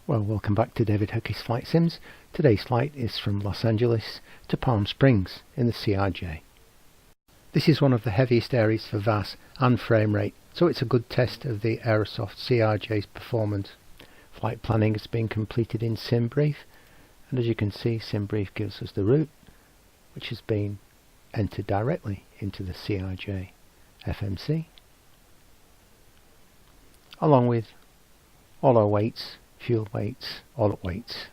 Well, welcome back to David Hockey's Flight Sims. Today's flight is from Los Angeles to Palm Springs in the CRJ. This is one of the heaviest areas for VAS and frame rate, so it's a good test of the Aerosoft CRJ's performance. Flight planning has been completed in SimBrief, and as you can see, SimBrief gives us the route, which has been entered directly into the CRJ FMC, along with all our weights, fuel weights, all at weights.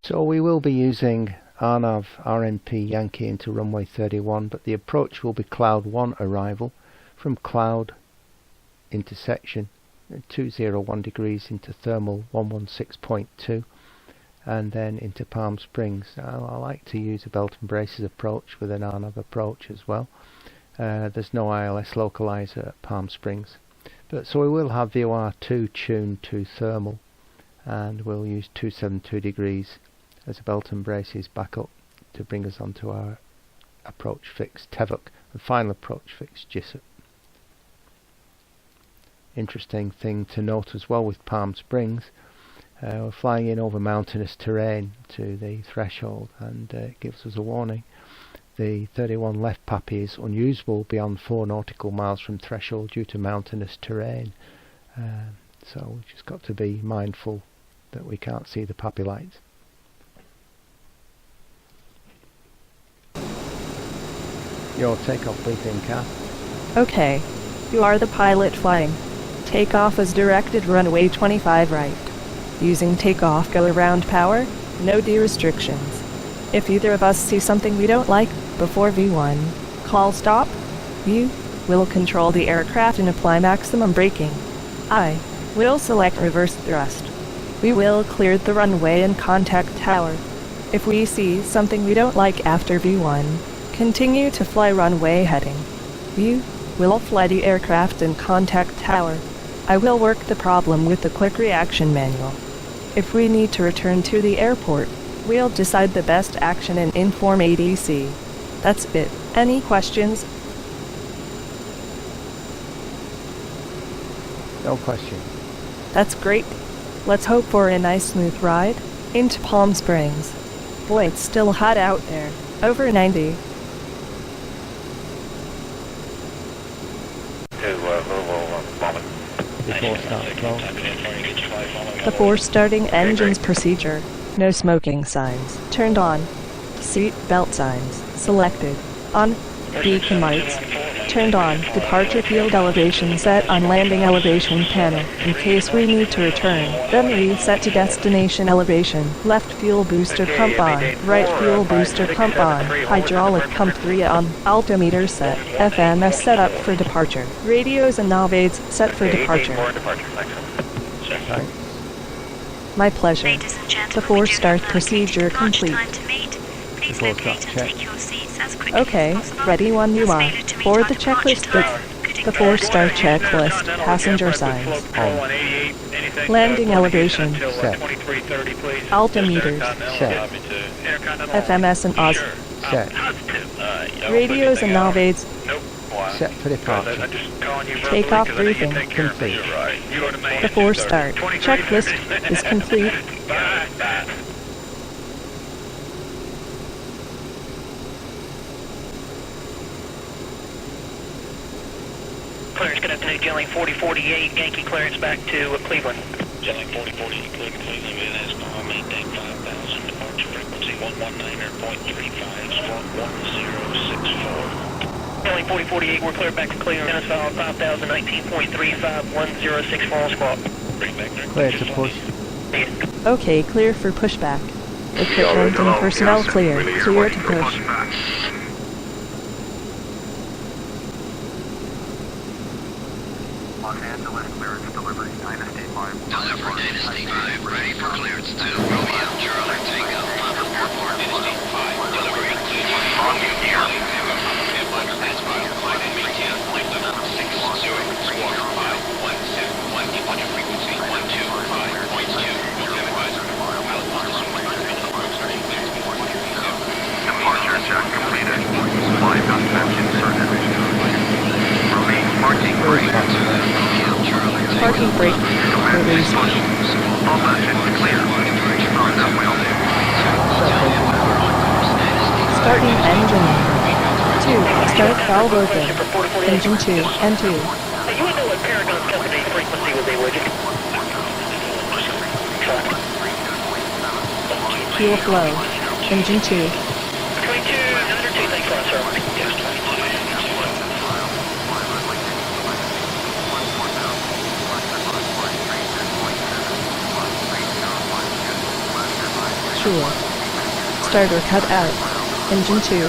So we will be using RNAV RMP Yankee into runway 31, but the approach will be cloud 1 arrival from cloud intersection 201 degrees into thermal 116.2 and then into Palm Springs. I like to use a belt and braces approach with an RNAV approach as well. There's no ILS localizer at Palm Springs. So we will have VOR2 tuned to thermal, and we'll use 272 degrees as a belt and braces backup to bring us onto our approach fix TEVOC and final approach fix GISSOP. Interesting thing to note as well with Palm Springs, we're flying in over mountainous terrain to the threshold, and it gives us a warning. The 31 left PAPI is unusable beyond 4 nautical miles from threshold due to mountainous terrain. So we've just got to be mindful that we can't see the PAPI lights. Your takeoff briefing, Kath. Okay. You are the pilot flying. Takeoff is directed runway 25 right. Using takeoff go around power, no D restrictions. If either of us see something we don't like before V1, call stop. You will control the aircraft and apply maximum braking. I will select reverse thrust. We will clear the runway and contact tower. If we see something we don't like after V1, continue to fly runway heading. You will fly the aircraft and contact tower. I will work the problem with the quick reaction manual. If we need to return to the airport, we'll decide the best action and inform ADC. That's it. Any questions? No question. That's great. Let's hope for a nice smooth ride into Palm Springs. Boy, it's still hot out there. Over 90. Before starting engines procedure. No smoking signs. Turned on. Seat belt signs. Selected. On. Beacon lights. Turned on. Departure field elevation set on landing elevation panel. In case we need to return, then reset to destination elevation. Left fuel booster pump on. Right fuel booster pump on. Hydraulic pump 3 on. Altimeter set. FMS set up for departure. Radios and nav aids set for departure. My pleasure. Before start procedure complete. Before start check. Okay, ready when you are. For the checklist before start checklist, passenger signs. On. Landing elevation. Set. Altimeters. Set. FMS and Oz. Set. Radios and nav aids. Set for departure. Takeoff briefing. Complete. Before start. Checklist is complete. Clearance good afternoon, Gelling 4048, Yankee clearance back to Cleveland. Gelling 4048, clear to Cleveland, VNS, now maintain 5,000, departure frequency 119.35, squawk 1064. Gelling 4048, we're cleared back to Cleveland, Dennis Valley 5,000, 19.35, 1064 squawk. Bring back there. Clear to push. Okay, clear for pushback. Equipment and personnel clear. Clear to push. Los Angeles clearance delivery, Dynasty 5. Deliver Dynasty 5, ready for clearance to Romeo, Charlie, takeoff, Papa 44, Dynasty 5, delivery On you here. Departure check completed. Flight suspension inserted. Remain parking brake. Parking brake. degrees. All engines clear. Start that wheel. Starting engine number. 2. Start valve open. Engine 2 and 2. Hey, you would know what Paragon's company frequency will be, would you? Fuel flow. Engine 2. 22, number 2, thanks a lot, sir. Sure. Starter cut out. Engine 2.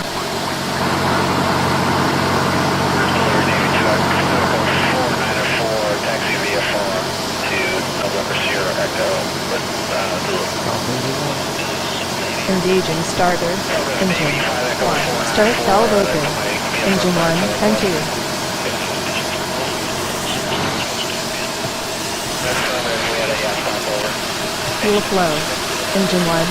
Taxi VFR to November Sierra Echo. Engaging starter. Engine 1. Start valve open. Engine 1 and 2. Fuel flow. Engine 1.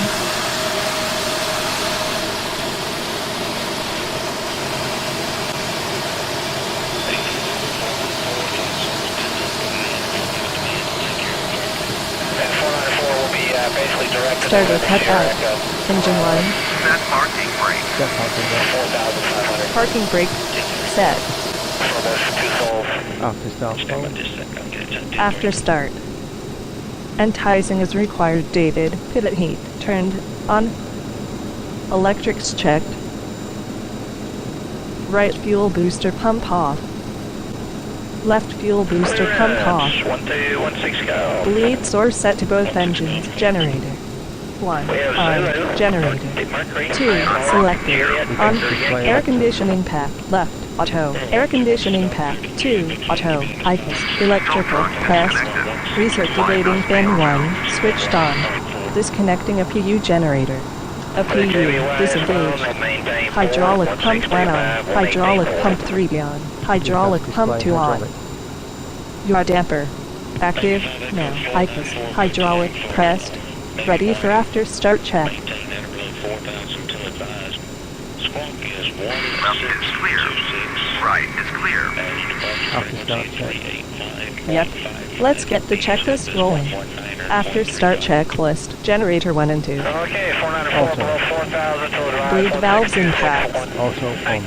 Starter cut out. Engine 1. Set parking brake. Set parking brake. Parking brake set. After start. After start. Anti-icing is required. Dated. Pivot heat turned on. Electrics checked. Right fuel booster pump off. Left fuel booster pump off. 1216 go. Bleed source set to both engines. Generator. 1. On. Generator. 2. Selected. On. Air conditioning pack. Left. Auto. Air conditioning pack. 2. Auto. IFAS. Electrical. Pressed. Recirculating pin 1. Switched on. Disconnecting a PU generator. A PU. Disengaged. Hydraulic pump 1 on. Hydraulic pump 3 on. Hydraulic pump 2 on. Yaw damper. Active. Now. IFAS. Hydraulic. Pressed. Ready for after start check. It's clear. Right, it's clear. After start check. Yep. Let's get the checklist rolling. After start checklist. Generator 1 and 2. Okay, 494 Auto. below 4,000 to advise. Bleed valves impact. Auto on.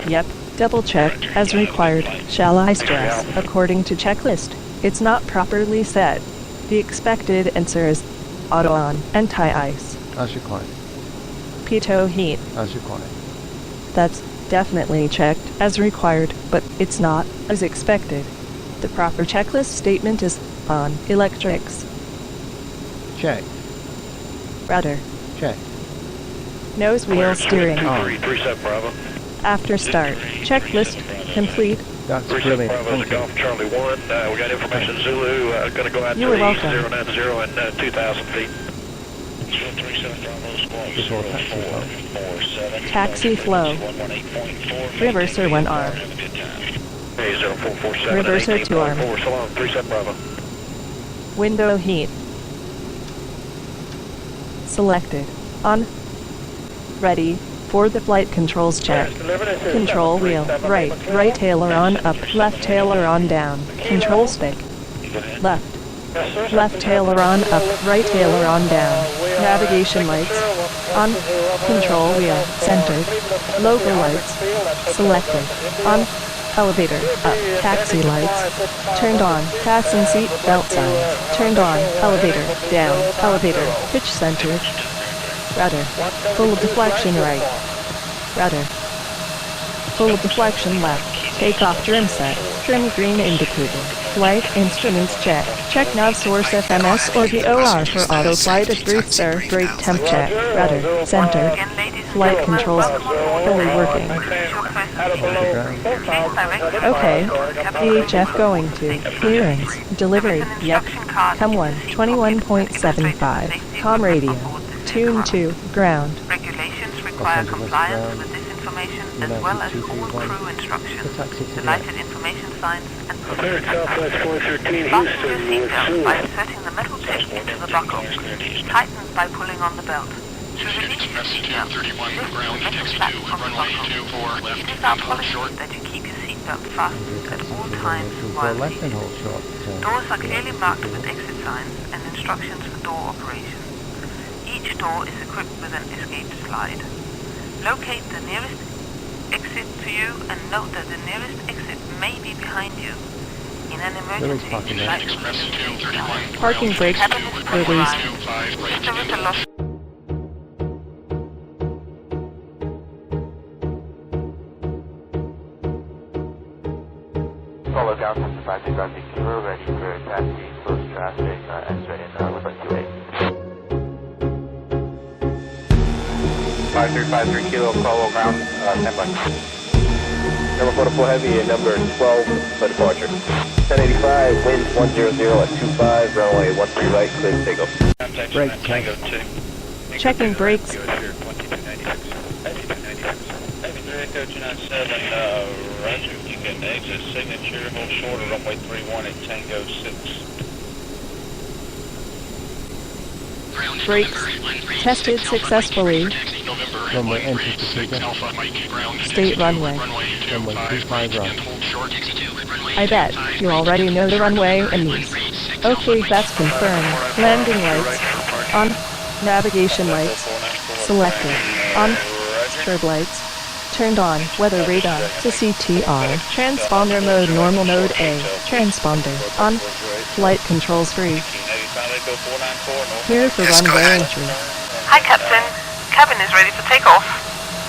Yep. Double check as required. Shall I stress? According to checklist, it's not properly set. The expected answer is auto on. Anti-ice. As required. Pitot heat. As required. That's definitely checked as required, but it's not as expected. The proper checklist statement is on. Electrics. Check. Rudder. Check. Nose wheel steering. 37 Bravo. After start. Checklist complete. That's 37 brilliant. Bravo, Thank you. Golf Charlie 1. We got information Zulu. Going to go out You are welcome. 3090 and 2,000 feet. 37 Bravo, squawk Before taxi 0447. Taxi flow. 118.4. Reverser 1 arm. Hey, 0447. Reverser 2 arm. 4 so long. 37 Bravo. Window heat. Selected. On. Ready. For the flight controls check. Control wheel. Right. Right tailer on up. Left tailer on down. Control stick. Left. Left tailer on up. Right tailer on down. Navigation lights. On. Control wheel. Centered. Logo lights. Selected. On. Elevator. Up. Taxi lights. Turned on. Fasten seat belt signs. Turned on. Elevator. Down. Elevator. Pitch centered. Rudder. Full of deflection right. Rudder. Full of deflection left. Takeoff trim set. Trim green indicator. Flight instruments check. Check nav source FMS or VOR for auto flight if brief sir. Brake temp check. Rudder. Center. Flight controls fully working. Okay. VHF going to. Clearance. Delivery. Yep. Come 1. 21.75. Com radio. Tune 2. Ground. Regulations require compliance with this information as well as all crew instructions, delighted information signs and Cleared Southwest 413 Fasten your Houston. seatbelt by inserting the metal tip into the buckle. Tighten by pulling on the belt. To release your seatbelt, lift the metal flap from the buckle. It is our policy that you keep your seatbelt fastened at all times while Left and seated. hold short. Doors are clearly marked with exit signs and instructions for door operation. Each door is equipped with an escape slide. Locate the nearest exit to you and note that the nearest exit may be behind you. In an emergency, Parking brake released. System is a lost. Follow down from the 53 kilo, ready for taxi, close traffic, exit in front 28. 5353 kilo, follow ground, standby. Number 44 heavy and number 12 for departure. 1085, wind 100 at 25, runway 13 right, clear to take off. Brake Tango check. 2. Checking brakes. 297, Roger. You can exit signature, hold short of runway 31 at Tango 6. Brakes tested successfully. Runway entry to Tiga. State runway. Runway 25 right. I bet you already know the runway and these. Okay, that's confirmed. Landing lights. On. Navigation lights. Selected. On. Strobe lights. Turned on. Weather radar to CTR. Transponder mode normal mode A. Transponder. On. Flight controls free. Here for runway entry. Hi, Captain. Cabin is ready for takeoff.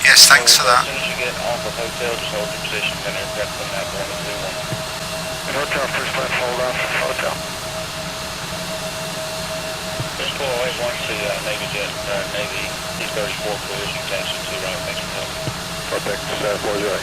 Yes, thanks for that. As soon as you get off the hotel, just hold your position, then aircraft from that going to 31. Hotel, first left, hold off, hotel. Just pull away one to Navy Jet, Navy D-34 collision, attention to right, thanks for help. Perfect, 40 right.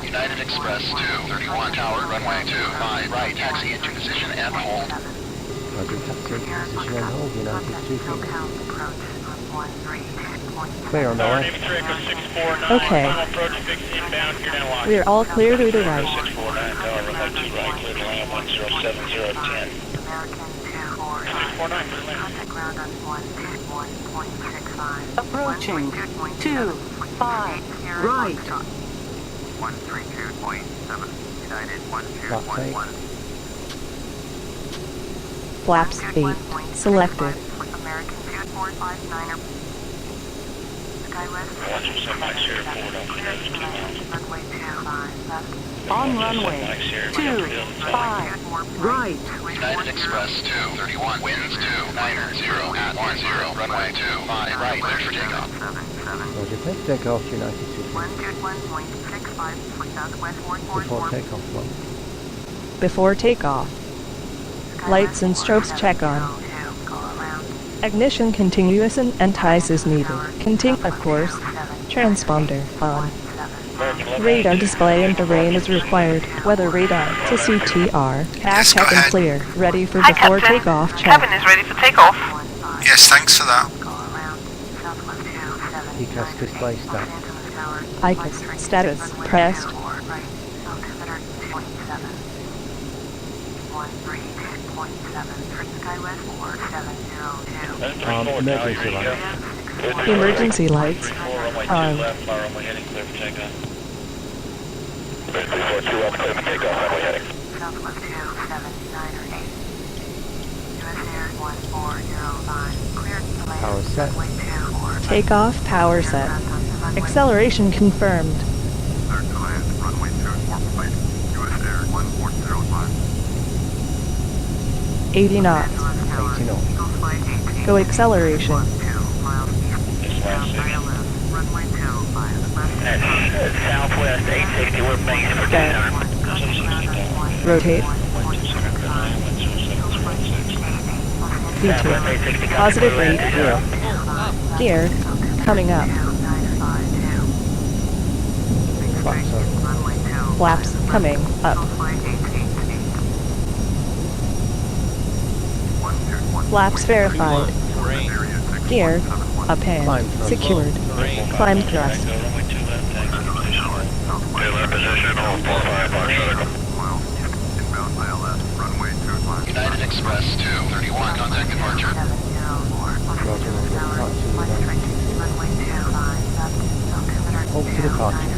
United Express 231 tower, runway 25 right, taxi into position and hold. Roger, taxi into position and hold. United 2. Clear on the left. Okay. We're all clear to the right. 649 tower, runway 2 right, clear to land 107010. 649, clear land. Approaching 25 right. 132.7, United Flaps 8. Flaps 8. Selected. American 2459er. Skywest. Watch your semi Sierra 4, don't clear those 2 miles. Runway 25 left. On runway 25 right. United Express 231, winds 290 at 10, runway 25 right, clear for takeoff. Roger, take off. United 2. 121.65 southwest 444. Before takeoff, one. Before takeoff. Lights and strobes check on. Ignition continuous and antis is needed. Of course. Transponder on. Radar display and terrain is required. Weather radar to CTR. Yes, go Cabin ahead. clear. Ready for Hi, before Captain. takeoff check. Cabin is ready for takeoff. Yes, thanks for that. ECAS display stat. ICAS status pressed. Emergency light. Emergency lights on. Left, fire runway heading, clear for takeoff. 342 up, clear for takeoff, runway heading. Southwest 279er 8. US Air 1405. Cleared to land. Power set. Runway 24. Takeoff power set. Acceleration confirmed. Start to land, runway 24, flight, US Air 1405. 80 knots. 80 knots. Eagle flight 18. Go acceleration. 2 miles east. Runway 25. Southwest 860, we're base for down. Rotate. V2. Positive rate 0. Gear. Coming up. Flaps up. Flaps coming up. Flaps verified. Gear. Upend. Climb thrust. Secured. Climb thrust. Taylor position, hold 45 bar, shut it. Inbound ILS, runway 25. United Express 231, contact departure. Roger, departure United 231. Hold to departure.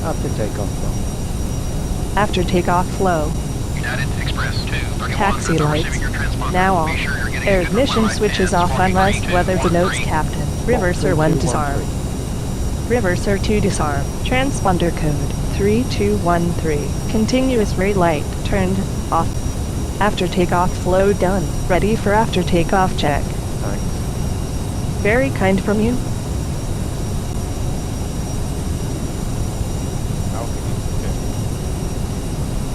After takeoff flow. After takeoff flow. United Express 231. Taxi lights. Now off. Air ignition switches off unless weather denotes captain. Reverser 1 disarm. Reverser 2 disarm. Transponder code 3213. Continuous ray light turned off. After takeoff flow done. Ready for after takeoff check. Thanks. Very kind from you.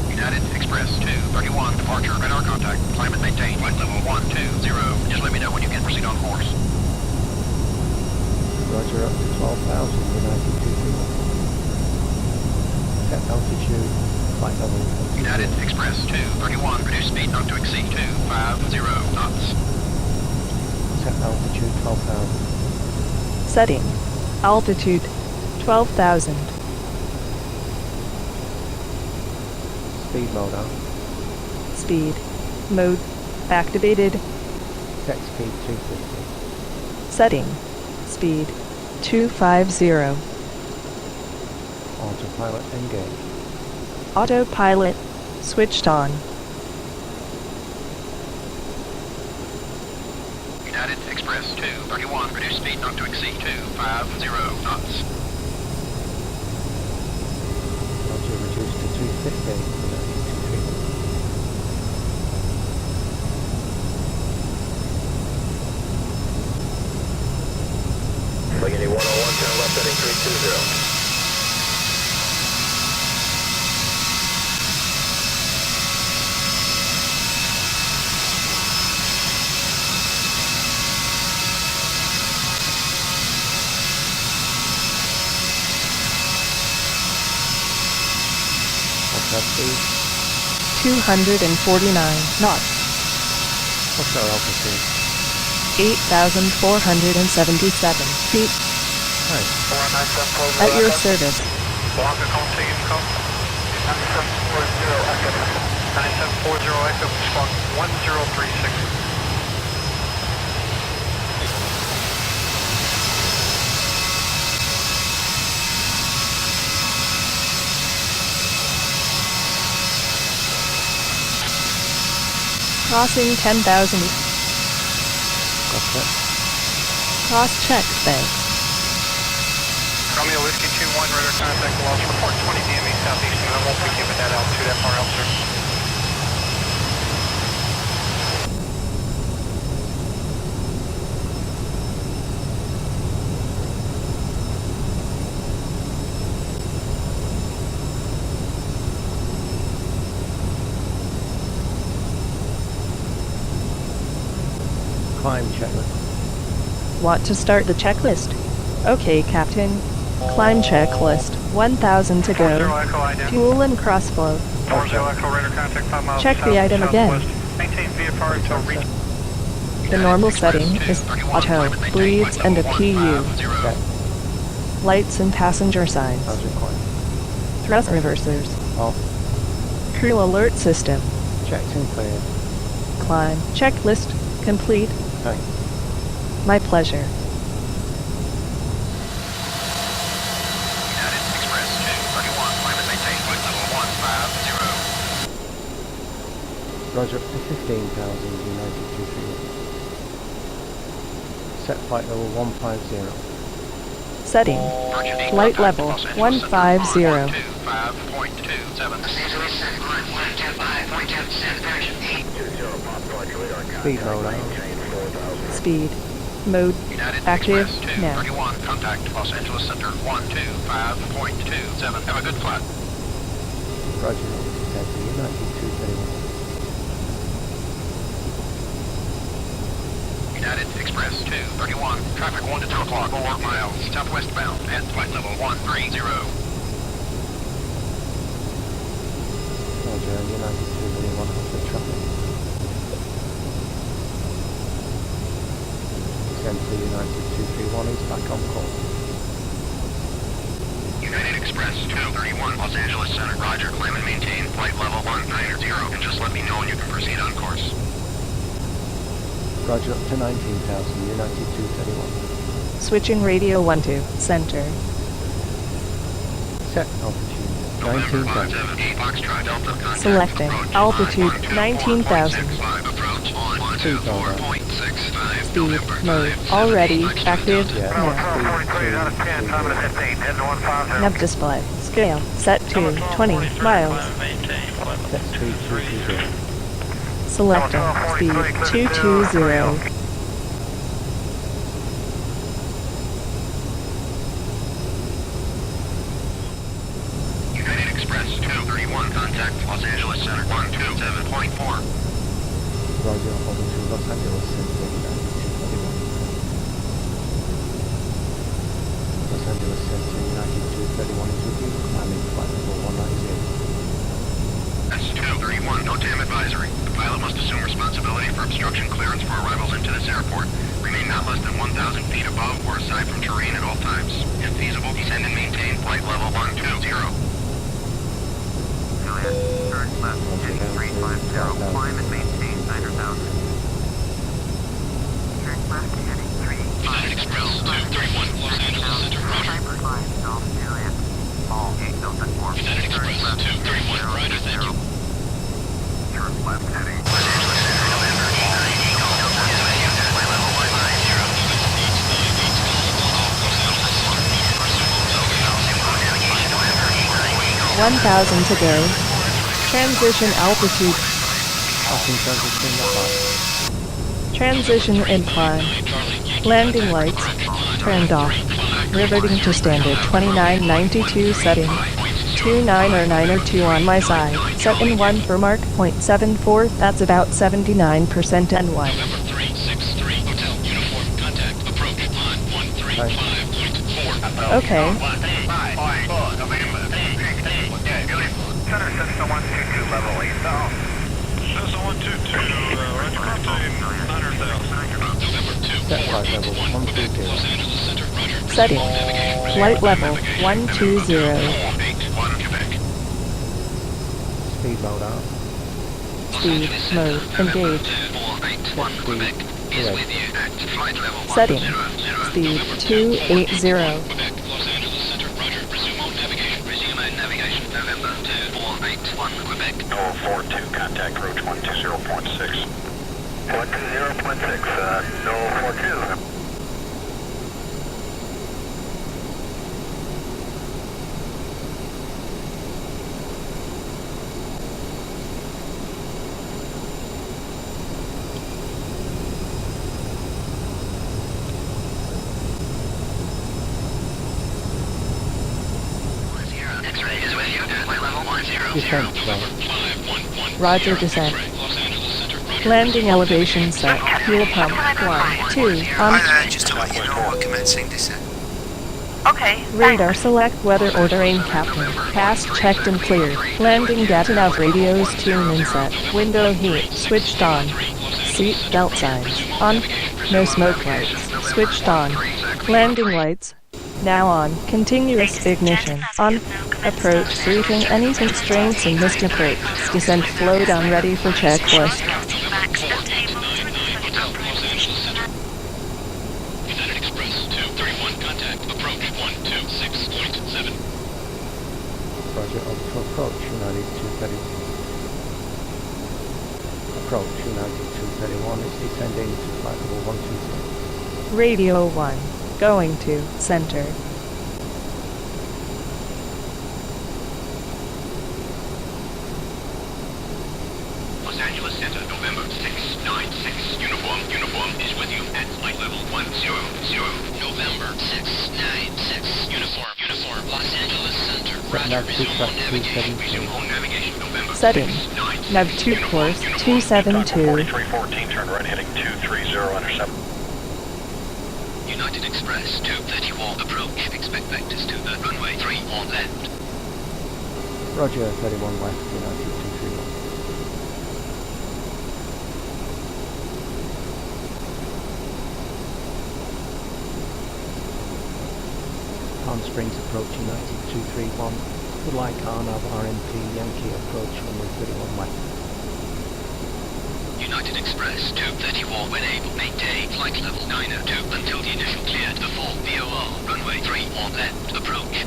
United Express 231, departure, radar contact, climate maintained, flight level 120. Just let me know when you can proceed on course. Roger, up to 12,000 United 231. Set altitude, flight level. United Express 231, reduce speed not to exceed 250 knots. Set altitude 12,000. Setting. Altitude 12,000. Speed mode on. Speed. Mode. Activated. Set speed 250. Setting. Speed 250. Autopilot engaged. Autopilot switched on. United Express 231, reduce speed not to exceed 250 knots. Roger, reduced to 250 United 231. Legacy 101, turn left heading 320. What's that speed? 249 knots. What's our altitude? 8,477 feet. Nice. At your service. 9740 Echo, squawk 1036. Crossing 10,000. Gotcha. Cross check, thanks. Romeo Whiskey 21, radar contact loss. Report 20 DME southeast, and I won't be giving that altitude that far out, sir. Climb checklist. Want to start the checklist? Okay, Captain. Climb checklist. 1,000 to 40 go. Echo ident. Fuel and crossflow. 40 Echo, radar contact 5 miles Check the south, item again. southwest. Maintain VFR until reach. The normal setting is auto, bleeds, and a PU. Check. Lights and passenger signs. As required. Thrust reversers. Off. Crew alert system. Checked and cleared. Climb checklist complete. Thanks. My pleasure. United Express 231, climate maintained, flight level 150. Roger, up to 15,000 United 231. Set flight level 150. Setting. Virgin eight Flight contact, level Los Angeles Center, 150. 125.27. Speed mode on. Speed. Mode. United Active Express now. 231, contact Los Angeles Center 125.27. Have a good flight. Roger, Delta United 231. United Express 231, traffic 1 to 2 o'clock, 4 miles, southwest bound, at flight level 130. Roger, United 231 has the traffic. Central United 231 is back on course. United Express Express 231, Los Angeles Center. Roger, climb and maintain flight level 190, and just let me know when you can proceed on course. Roger, up to 19,000, United 231. Switching radio 12, center. Set altitude, 19,000. Selecting altitude 19,000. Speed mode. Speed mode already active Yeah, now. Nav display scale set to 20 miles. Set speed 220. Selecting speed 220. United Express 231, contact Los Angeles Center 127.4. Roger, over to Los Angeles Center, United 231. Los Angeles Center, United 231 is with you, climbing flight level 190. That's 231, no TAM advisory. The pilot must assume responsibility for obstruction clearance for arrivals into this airport. Remain not less than 1,000 feet above or aside from terrain at all times. If feasible, descend and maintain flight level 120. Turn left, heading 350, climb and maintain 9,000. Turn left, heading 350. United Express 231, Los Angeles Center, Roger. All 8 Delta 4. United Express 231, Roger, thank you. Turn left, heading 1,000 to go. Transition altitude. Passing transition incline. Transition incline. Landing lights turned off. Reverting to standard 2992 setting. 29 or 9 or 2 on my side. Set in 1 for mark .74. That's about 79% and 1. November 363, Hotel Uniform, contact, approach on 135.4. Okay. Center System 122, level 8 south. System 122, Roger, contact 900,000. November 2, Set flight level 120. Los Angeles Center, Roger. Setting. Flight level 120. Speed mode out. Speed mode engaged. Set speed 280. Setting. Speed 280. Quebec, Los Angeles Center, Roger. Resume on navigation. Resume navigation, November 2481, Quebec. 042, contact approach 120.6. 120.6, 042. X-ray is with you. Flight level 10. Descent zone. Roger, descent. Landing elevation set. Fuel pump 1, 2 on. Just to let you know, we're commencing descent. Okay. Radar select weather ordering captain. Pass checked and cleared. Landing data nav radios tune in set. Window heat switched on. Seat belt signs on. No smoke lights switched on. Landing lights now on. Continuous ignition on. Approach briefing. Any constraints in this approach. Descent flow down ready for checklist. United Express 231, contact, approach 126.7. Roger, over to approach United 231. Approach United 231 is descending to flight level 126. Radio 1 going to center. Los Angeles Center, November 696. Uniform is with you at flight level 100. November 696. Uniform. Los Angeles Center. Set nav Roger. Resume on navigation. 272. Home navigation, November Setting. 696. Nav 2 course 272. 4314, turn right heading 230, intercept. United Express 234, approach. Expect vectors to the runway 3 on left. Roger, 31 left, United 231. Palm Springs approaching 9231. Would like RNAV RMP Yankee approach runway 31 left. United Express 234 when able, maintain flight level 902 until the initial clear to the full VOR, runway 31 left, approach.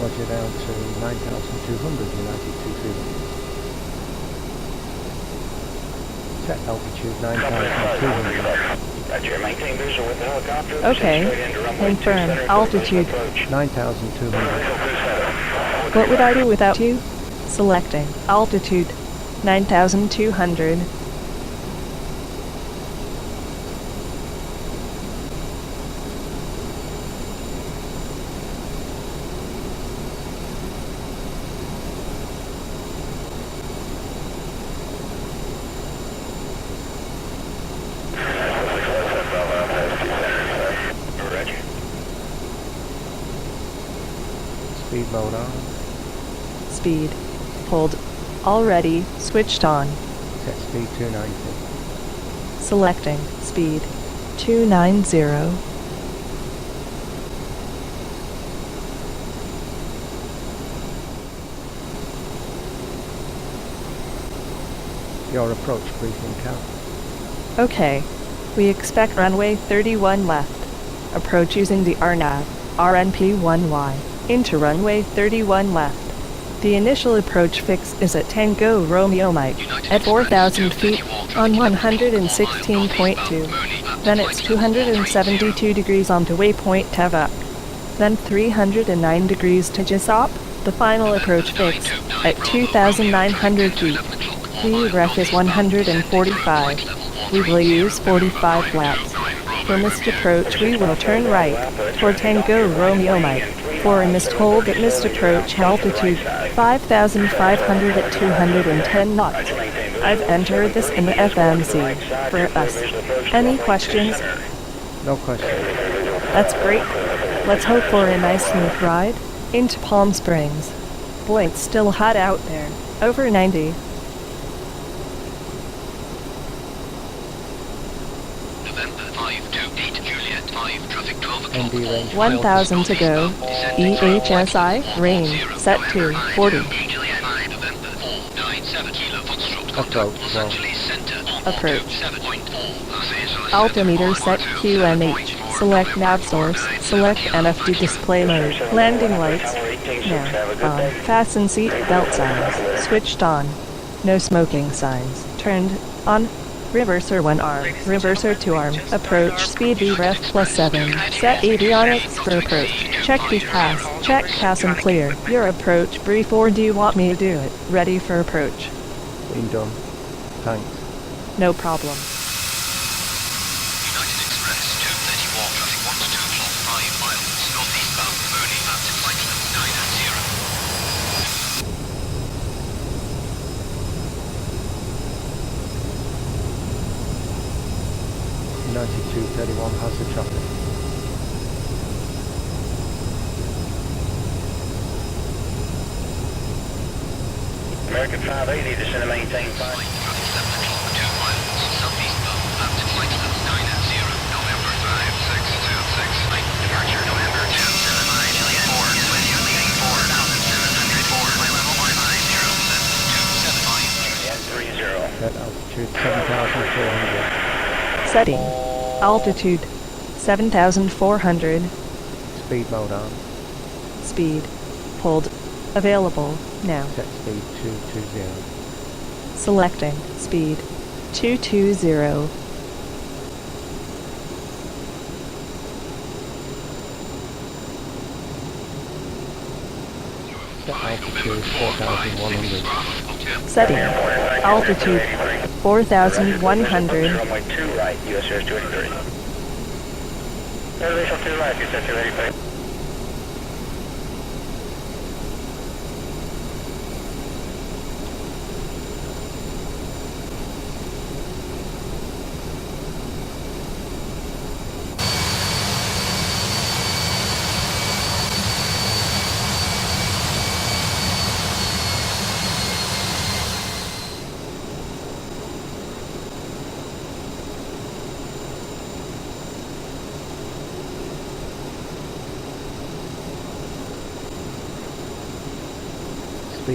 Roger, down to 9200 United 231. Set altitude 9200. Roger, maintain visual with the helicopter. Okay. Confirm altitude. 9200. What would I do without you? Selecting altitude 9200. Speed mode on. Speed. Hold. Already switched on. Set speed 290. Selecting speed 290. Your approach briefing count. Okay. We expect runway 31 left. Approach using the RNAV, RNP1Y, into runway 31 left. The initial approach fix is at Tango Romeo Mike, at 4,000 feet, on 116.2. Then it's 272 degrees onto waypoint Tevak. Then 309 degrees to Jessop, the final approach fix, at 2,900 feet. The ref is 145. We will use 45 flaps. For missed approach, we will turn right, for Tango Romeo Mike. For a missed hold at missed approach altitude 5,500 at 210 knots. I've entered this in the FMC. For us. Any questions? No question. That's great. Let's hope for a nice smooth ride into Palm Springs. Boy, it's still hot out there. Over 90. ND range 1,000 to go. EHSI, range, set to 40. approach. Well, Approach. Altimeter set QNH. Select nav source. Select NFD display mode. Landing lights. Now on. Fasten seat belt signs. Switched on. No smoking signs. Turned on. Reverser 1 arm. Reverser 2 arm. Approach speed VREF +7. Set avionics for approach. Check pass. Check pass and clear. Your approach brief, or do you want me to do it? Ready for approach. been done. Thanks. No problem. United Express 231, traffic 1 to 2 o'clock, 5 miles, northeastbound, Burnley, up to flight level 9231 has the traffic. American 580, descend and maintain 5. traffic 7 o'clock, 2 miles, southeastbound, up to flight level 90, November 5626, flight departure, November 275, Juliet 4, is with you, leaving 4,704, flight level 150, 275, Juliet 30. Set altitude 7,400. Setting. Altitude 7,400. Speed mode on. Speed. Hold. Available. Now. Set speed 220. Selecting. Speed 220. Set altitude 4,100. Setting. Altitude 4,100. Runway 2 right, US Air 283. Elevation 2 right, US Air 283.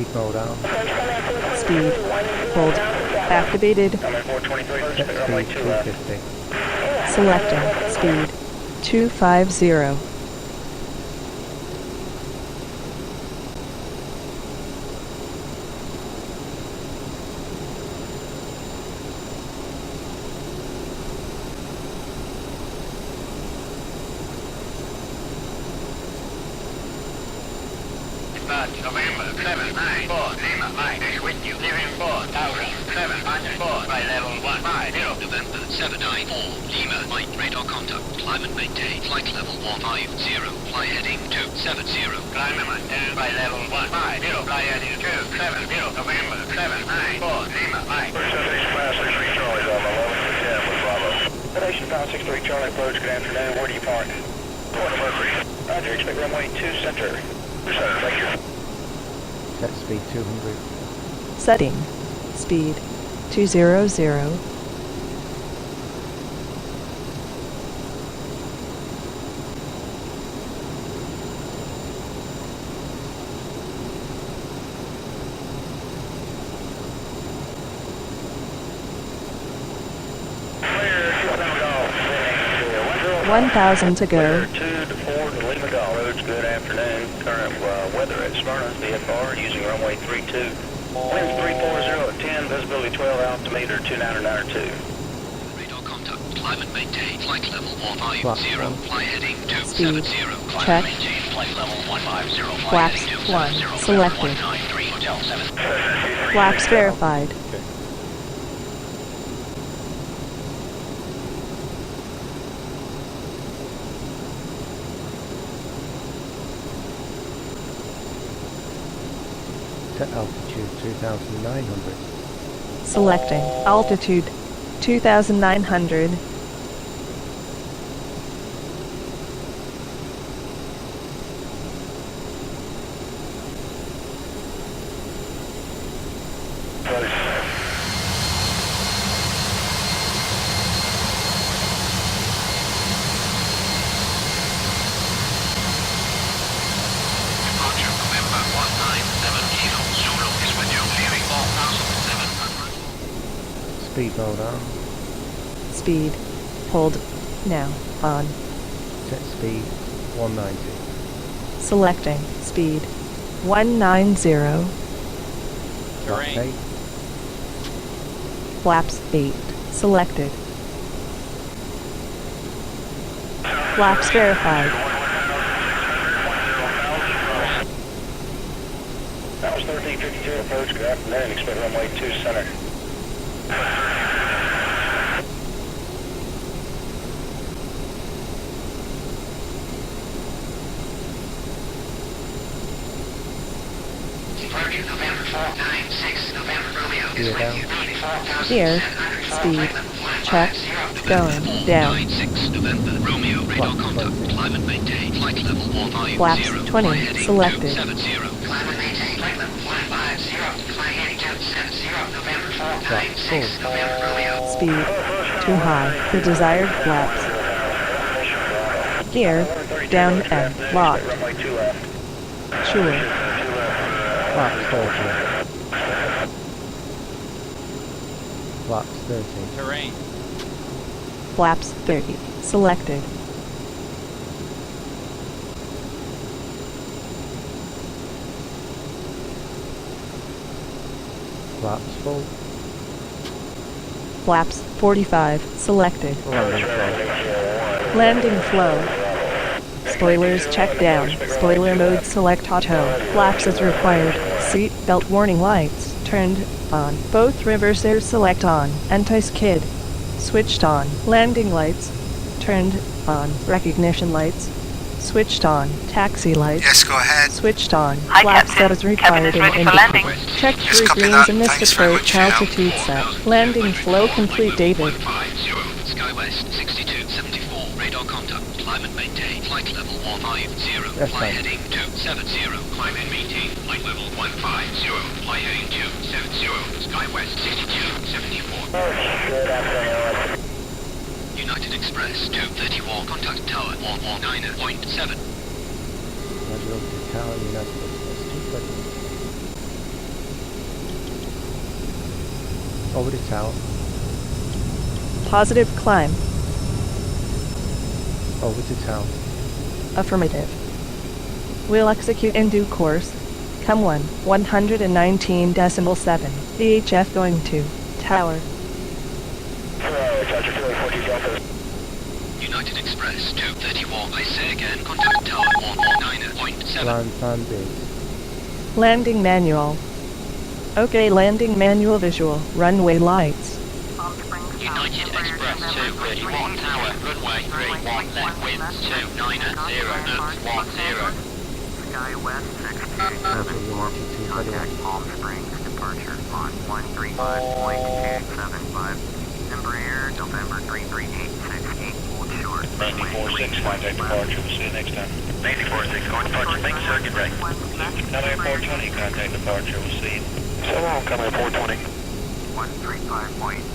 speed mode on. Speed. Hold. Activated. Set speed 250. Selecting. Speed. 250. November 794 Lima Mike is with you. Living 4,704 by level 150. November 794 Lima Mike. Radar contact. Climb and maintain. Flight level 150. Fly heading 270. Climb and maintain by level 150. Fly heading 270. November 794 Lima Mike. Station 563 Charlie's on the 11 with Bravo. Station 563 Charlie approach, good afternoon. Where do you park? Point of Mercury. Roger, expect runway 2 center. Center, thank you. Set speed 200. Setting. Speed. 200. Clear, Shutdown Golf. 1,000 to go. 2 to 4 to Lima Golf. Roads, good afternoon. Current weather at Smyrna, VFR, using runway 32. Winds 340 at 10, visibility 12, altimeter 2992. Radar contact. Climb and maintain. Flight level 150. Flaps Fly heading Speed. 270. Climb Check. and maintain. Flight level 150. Fly Flaps heading 1. 270. Selected. 193 Hotel 7. Flaps verified. Set altitude 2,900. Selecting. Altitude. 2,900. Departure November 197 Kilo. Zulu is with you. Leaving 4,700. Speed mode on. Speed. Hold. Now. On. Set speed 190. Selecting. Speed. 190. Flaps 8. Flaps 8. Selected. Flaps verified. That was 1352 approach, good afternoon. Expect runway 2 center. Departure November 496 November Romeo is Gear with down. you. Gear. Speed. Check. Going. Down. 96 November Romeo. Radar contact. Climb and maintain. Flight level 150. Flaps 20. Fly heading Selected. 270. Climb and maintain flight level 150. Fly heading 270. November 496 November Romeo. Speed. Too high. The desired flaps. Gear. Down and locked. Runway 2 left. Sure. Flaps 30. Flaps 30. Terrain. Flaps 30. Selected. Flaps full. Flaps 45. Selected. Landing flow. Landing flow. Spoilers check down. Spoiler mode select auto. Flaps as required. Seat belt warning lights turned on. Both reversers select on. Anti-skid switched on. Landing lights turned on. Recognition lights switched on. Taxi lights Yes, go ahead. switched on. Hi, Flaps Captain. that is Cabin required is ready in for landing. Check Yes, three copy greens that. in this Thanks very approach. much. Altitude set. Landing flow complete, David. 150. Sky West 6274. Radar contact. Climb and maintain. Flight level 150. That's Fly fine. heading 270. Climb and maintain. Flight level 150. Fly heading 270. Sky West 6274. United Express 234. Contact tower 119.7. Roger, up to tower, United Express 220. Over the tower. Positive climb. Over the tower. Affirmative. We'll execute in due course. Come 119.7. VHF going to tower. United Express 231. I say again, contact tower 119.7. Land B. Landing manual. Okay, landing manual visual. Runway lights. United Express 231 tower, runway 31 left winds 290 knots 10. Sky West 6274, contact Palm Springs, departure on 135.275. Embraer, November 33868, hold short. 94.6, contact departure. We'll see you next time. 94.6, going departure, thanks sir, get ready. Coming at 420, contact departure. We'll see you. So long, coming at 420. 135.275.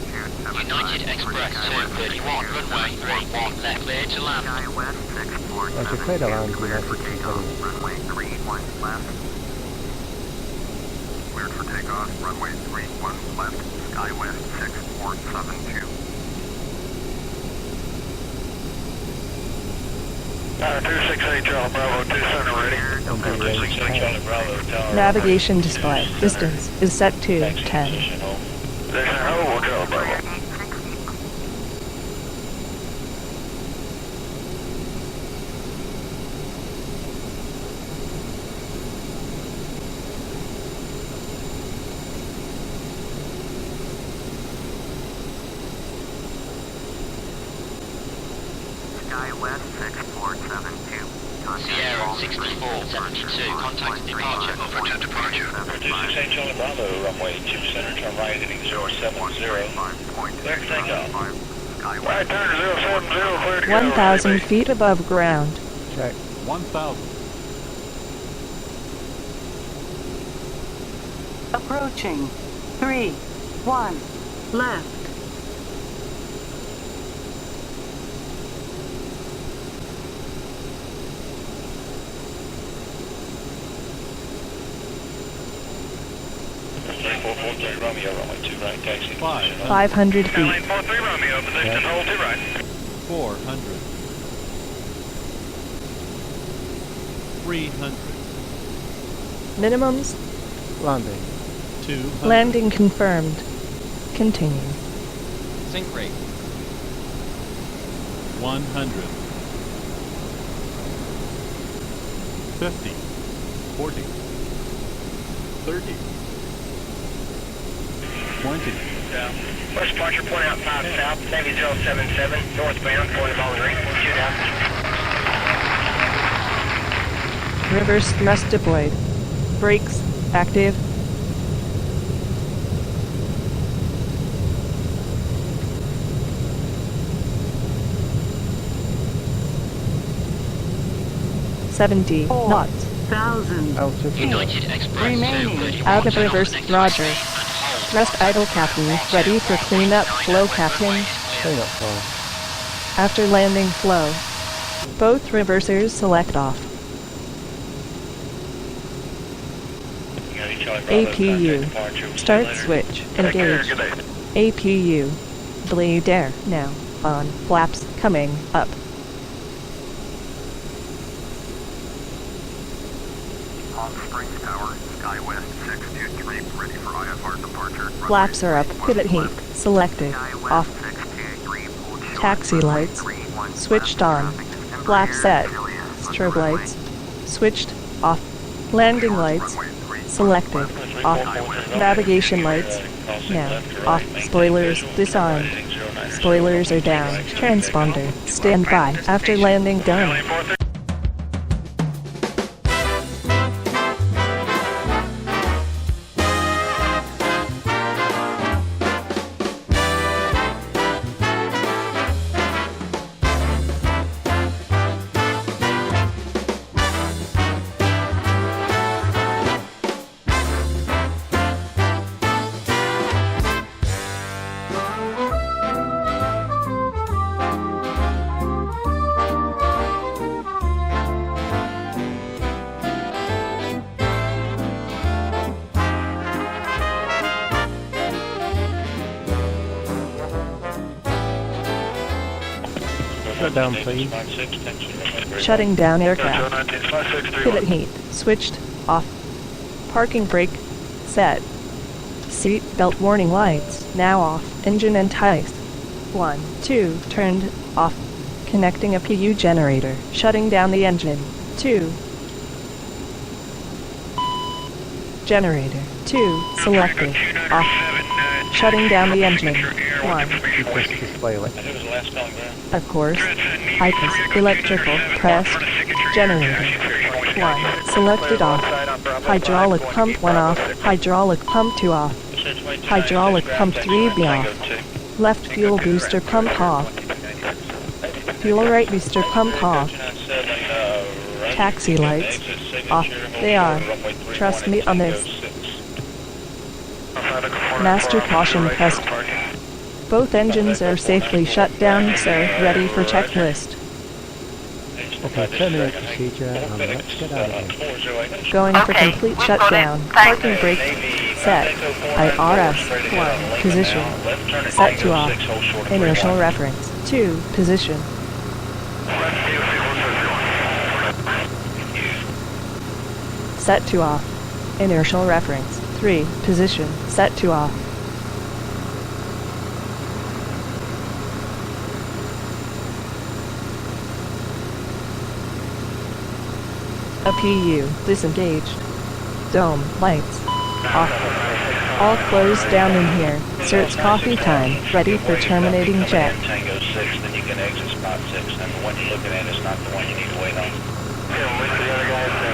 United Express 231, runway 31 left, clear to land. Sky West 647, Like I said, around cleared for United takeoff, Kingdom. runway 31 left. Cleared for takeoff, runway 31 left, Sky West 6472. 268 Charlie Bravo, 2 center ready. 268 Charlie Bravo, tower. Navigation display. Distance is set to 10. Position hold. Position hold, Charlie Bravo. Sky West 6472. Sierra 6472, contact departure, over to departure. 268 Charlie Bravo, runway 2 center, turn right, heading 070. Clear to takeoff. Right turn 070, clear to go. 1,000 feet above ground. Check. 1,000. Approaching. 3, 1, left. Romeo, runway 2 right, taxi. 500 feet. 43 Romeo, position hold 2 right. 400. 300. Minimums. Landing. 200. Landing confirmed. Continue. Sync rate. 100. 50. 40. 30. 20. Down. First departure, point out 5 south, Navy 077, northbound, going to Bowling Green, shoot out. Reverse thrust deployed. Brakes active. $70 knots. 1,000. Out of United Express Remaining. 231, Out of turn reverse, next roger. right, and hold. Thrust idle captain. Ready for cleanup. Flow captain. clean up flow. After landing flow. Both reversers select off. APU. Start switch. Engage. APU. Bleed air. Now. On. Flaps. Coming. Up. Palm Springs Tower, Sky West 623, ready for IFR departure. Flaps are up. Pivot heat. Selected. Off. Taxi lights. Switched on. Flap set. Strobe lights. Switched. Off. Landing lights. Selected. Off. Navigation lights. Now. Off. Spoilers disarmed. Spoilers are down. Transponder. Stand by. After landing done. Shutdown, please. Shutting down aircraft. Pivot heat. Switched. Off. Parking brake. Set. Seat belt warning lights. Now off. Engine enticed. 1, 2. Turned. Off. Connecting a PU generator. Shutting down the engine. 2. Generator. 2. Selected. Off. Shutting down the engine. 1. Press display light. Of course. ICOS. Electrical. Pressed. Generator. 1. Selected off. Hydraulic pump 1 off. Hydraulic pump 2 off. Hydraulic pump 3 be off. Left fuel booster pump off. Fuel right booster pump off. Taxi lights. Off. They are. Trust me on this. Master caution pressed. Both engines are safely shut down, sir. Ready for checklist. Okay, terminate procedure and let's get out of here. Going for complete shutdown. Parking brake. Set. IRS. 1. Position. Set to off. Inertial reference. 2. Position. Set to off. Inertial reference. 3. Position. Set to off. A PU. Disengaged. Dome. Lights. Off. All closed down in here. Sir, it's coffee time. Ready for terminating jet. Tango 6, then you can exit spot 6, and the one you're looking at is not the one you need to wait on. Yeah, wait for the other guys.